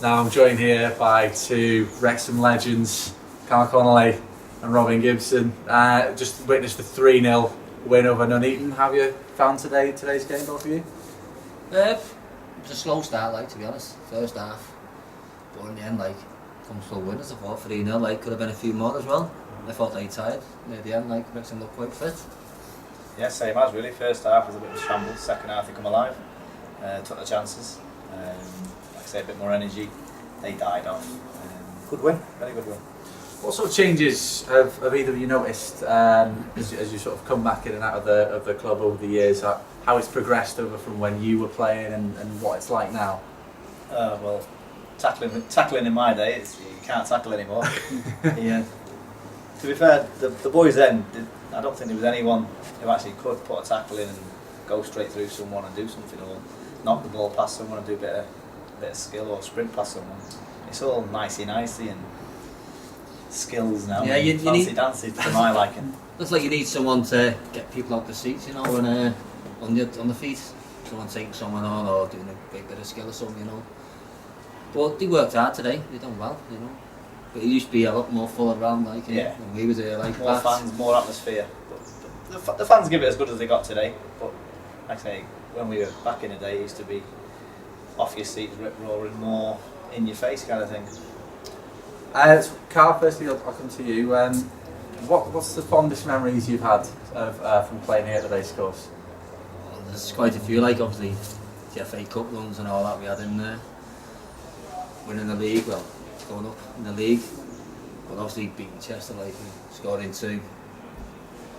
Now I'm joined here by two Wrexham legends, Karl Connolly and Gibson. Just witnessed the 3-0 win over Nuneaton. How have you found today's game, both of you? It was a slow start, to be honest, first half. But in the end, comfortable winners. I thought 3-0, could have been a few more as well. I thought they tired near the end, Wrexham looked quite fit. Yeah, same as really. First half was a bit of a shambles, second half they come alive, took the chances. Like I say, a bit more energy, they died off. Good win, very good win. What sort of changes have either of you noticed as you sort of come back in and out of the club over the years? How it's progressed over from when you were playing and what it's like now? Well, tackling in my day, you can't tackle anymore. Yeah. To be fair, the boys then, I don't think there was anyone who actually could put a tackle in and go straight through someone and do something, or knock the ball past someone and do a bit of skill, or sprint past someone. It's all nicey and skills now. Yeah, you fancy dancy to my liking. Looks like you need someone to get people out the seats, and on the feet. Someone taking someone on or doing a big bit of skill or something, But they worked hard today. They done well, But it used to be a lot more full around, yeah. When we was here, more fans, more atmosphere. But the fans give it as good as they got today. But like I say, when we were back in the day, it used to be off your seats, rip roaring, more in your face kind of thing. Karl, firstly, I'll come to you. What's the fondest memories you've had of from playing here at the racecourse? Well, there's quite a few, obviously the FA Cup runs and all that we had in there. Winning the league, going up in the league, but obviously beating Chester, scoring 2.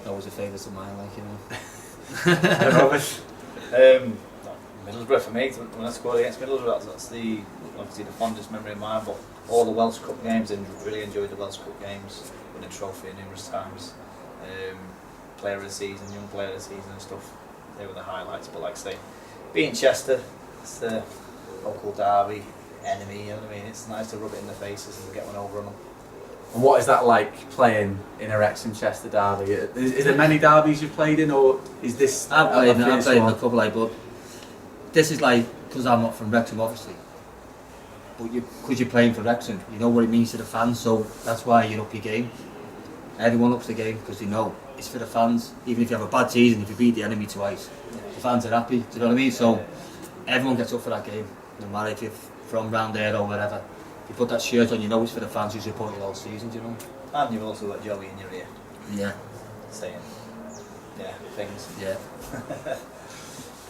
That was a favourite of mine, Middlesbrough for me, when I scored against Middlesbrough, that's obviously the fondest memory of mine. But all the Welsh Cup games, and really enjoyed the Welsh Cup games, winning a trophy numerous times. Player of the season, young player of the season and stuff, they were the highlights. But like I say, beating Chester, it's the local derby enemy, you know what I mean? It's nice to rub it in their faces and get one over on them. And what is that like playing in a Wrexham Chester derby? Is there many derbies you've played in, or is this? I've played in a couple, but this is because I'm not from Wrexham, obviously. But because you're playing for Wrexham, you know what it means to the fans, so that's why you up your game. Everyone ups the game because they know it's for the fans. Even if you have a bad season, if you beat the enemy twice, the fans are happy. Do you know what I mean? So everyone gets up for that game, no matter if you're from round there or wherever. You put that shirt on, you know it's for the fans who support you all season, And you've also got Joey in your ear. Yeah. Saying, things. Yeah.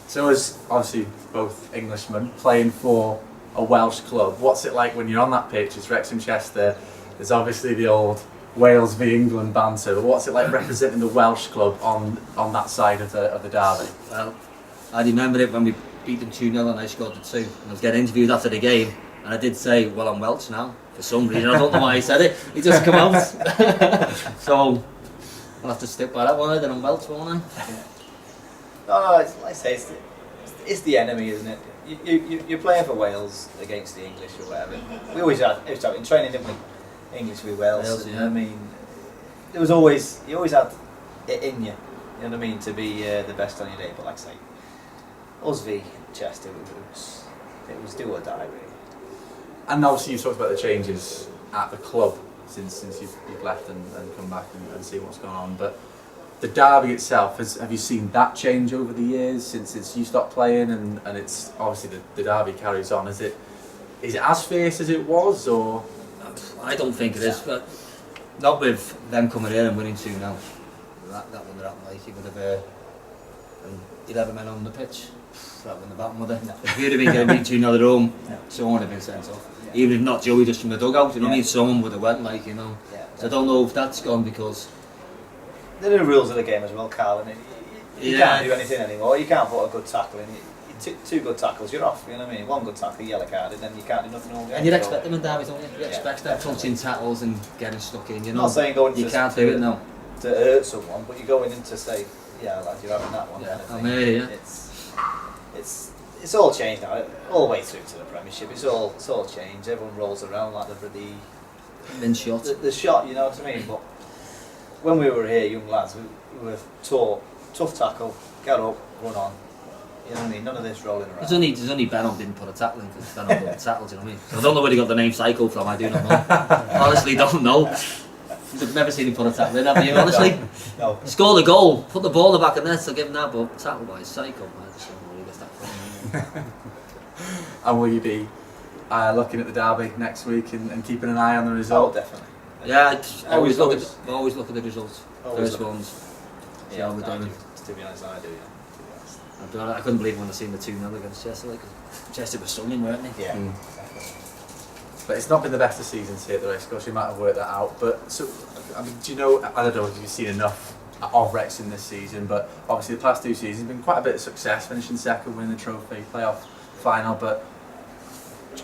So as obviously both Englishmen playing for a Welsh club, what's it like when you're on that pitch? It's Wrexham Chester. There's obviously the old Wales v England banter, but what's it like representing the Welsh club on that side of the derby? Well, I remember it when we beat them 2-0 and I scored the 2. And I was getting interviewed after the game, and I did say, well, I'm Welsh now, for some reason. I don't know why I said it. It just come out. So I'll have to stick by that one, then I'm Welsh, won't I? Yeah. No, it's, like I say, it's the enemy, isn't it? You're playing for Wales against the English or whatever. We always had in training, didn't we? English v Wales. Yeah. I mean, you always had it in you. You know what I mean? To be the best on your day. But like I say, us v Chester, it was do or die really. And obviously you've talked about the changes at the club since you've left and come back and seen what's going on. But the derby itself, have you seen that change over the years since you stopped playing and it's obviously the derby carries on? Is it as fierce as it was, or? I don't think it is, but not with them coming in and winning 2-0. That wouldn't have happened. You would have 11 men on the pitch. That wouldn't have happened, would it? No. If you'd have been getting 2-0 at home, someone would have been sent off. Yeah. Even if not Joey, just from the dugout, you know what I mean? Someone would have went, Yeah, so I don't know if that's gone because the new rules of the game as well, Karl. I mean, you can't do anything anymore. You can't put a good tackle in. Two good tackles, you're off. You know what I mean? One good tackle, yellow card, and then you can't do nothing all game. And you'd expect them in derbies, don't you? You expect them punching tackles and getting stuck in. I'm not saying going you can't do it now to hurt someone, but you're going in to say, lads, you're having that one. Yeah, kind of I'm here. It's all changed now, all the way through to the Premiership. It's all changed. Everyone rolls around like Been shot. The shot, you know what I mean? But when we were here, young lads, we were taught tough tackle, get up, run on. You know what I mean? None of this rolling around. There's only Benon didn't put a tackle in because Benon put a tackle, do you know what I mean? So I don't know where he got the name Psycho from, I do not know. Honestly, don't know. I've never seen him put a tackle in, have you, honestly? No. Scored a goal, put the ball in the back of the net, so give him that, but tackle by Psycho, I just don't know where he gets that from. And will you be looking at the derby next week and keeping an eye on the Oh, result? definitely. Yeah, I always look Always. at always look at the results. Always First look. ones. See Yeah, how we're I doing. do. To be honest, I do, yeah. To be honest. I couldn't believe when I seen the 2-0 against Chester. Like, Chester was stunning, weren't they? Yeah. Mm. But it's not been the best of seasons here at the Racecourse. You might have worked that out. But so, I mean, do you know? I don't know if you've seen enough of Wrexham this season, but obviously the past 2 seasons been quite a bit of success, finishing second, winning the trophy, playoff final. But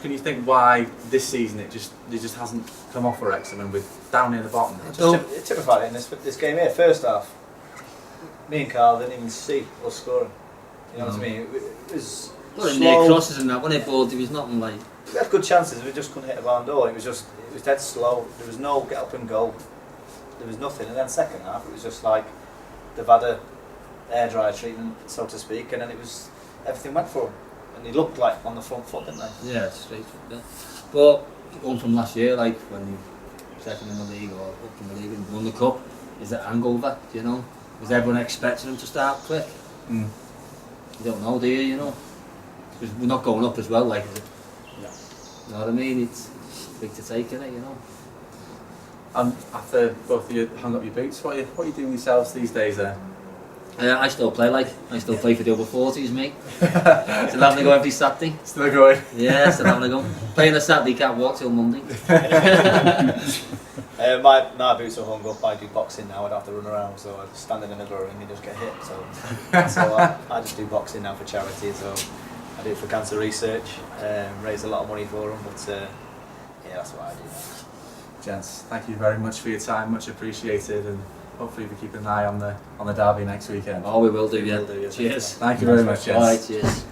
can you think why this season it just hasn't come off for Wrexham and we're down near the bottom? It typified it in this game here. First half, me and Karl didn't even see us scoring. You know what I mean? It was Well, slow. near crosses and that, when it ball, there was nothing like. We had good chances, we just couldn't hit a barn door. It was dead slow. There was no get up and go. There was nothing. And then second half, it was just like they've had a air dryer treatment, so to speak, and then it was everything went for them. And they looked like on the front foot, didn't they? Yeah, straight. Yeah. But going from last year, like when you second in the league or up in the league and won the cup, is it hangover? Do you know? Was everyone expecting them to start quick? Mm. You don't know, do you? You know, because we're not going up as well. Like, is it? No. You know what I mean? It's big to take in it, you know. And after both of you hung up your boots, what are you doing yourselves these days then? I still play play for the over 40s, mate. Still having to go every Saturday. Still going? Yeah, still having to go. Playing a Saturday, can't walk till Monday. My boots are hung up. I do boxing now. I'd have to run around, so I stand in another ring and just get hit. So I just do boxing now for charity. So I do it for cancer research. Raise a lot of money for them. But yeah, that's what I do. Gents, thank you very much for your time, much appreciated, and hopefully we keep an eye on the derby next weekend. Oh, we will do, yeah. Will do, yeah. Cheers. Thank you very much, gents. Alright, cheers.